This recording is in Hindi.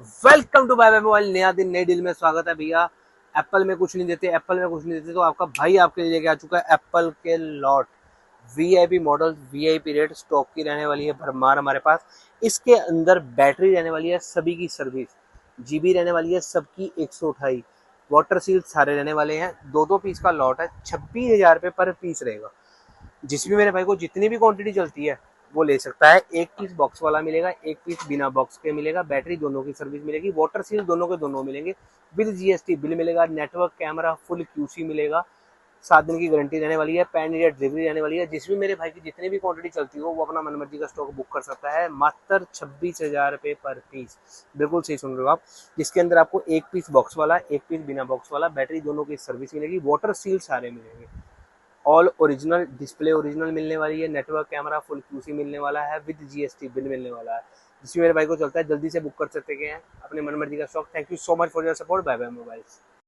Welcome to bye bye mobile. नया दिन नई डील में स्वागत है भैया। एप्पल में कुछ नहीं देते, एप्पल में कुछ नहीं देते, तो आपका भाई आपके लिए लेके आ चुका है एप्पल के lot. VIP model, VIP rate, stock की रहने वाली है भरमार हमारे पास। इसके अंदर बैटरी रहने वाली है सभी की सर्विस, जीबी रहने वाली है सबकी 128, वाटर सील सारे रहने वाले हैं। दो दो पीस का लॉट है, 26,000 रुपये पर पीस रहेगा। जिस भी मेरे भाई को जितनी भी क्वांटिटी चलती है वो ले सकता है। एक पीस बॉक्स वाला मिलेगा, एक पीस बिना बॉक्स के मिलेगा। बैटरी दोनों की सर्विस मिलेगी, वाटर सील दोनों के दोनों मिलेंगे, विद जीएसटी बिल मिलेगा, नेटवर्क कैमरा फुल क्यूसी मिलेगा, 7 दिन की गारंटी रहने वाली है, पैन इंडिया डिलीवरी रहने वाली है। जिस भी मेरे भाई की जितनी भी क्वांटिटी चलती हो वो अपना मनमर्जी का स्टॉक बुक कर सकता है, मात्र 26,000 रुपये पर पीस। बिल्कुल सही सुन रहे हो आप। जिसके अंदर आपको एक पीस बॉक्स वाला, एक पीस बिना बॉक्स वाला, बैटरी दोनों की सर्विस मिलेगी, वाटर सील सारे मिलेंगे, ऑल ओरिजिनल, डिस्प्ले ओरिजिनल मिलने वाली है, नेटवर्क कैमरा फुल क्यूसी मिलने वाला है, विद जीएसटी बिल मिलने वाला है। जिसमें मेरे भाई को चलता है जल्दी से बुक कर सकते हैं अपने मनमर्जी का stock. Thank you so much for your support. Bye bye mobiles.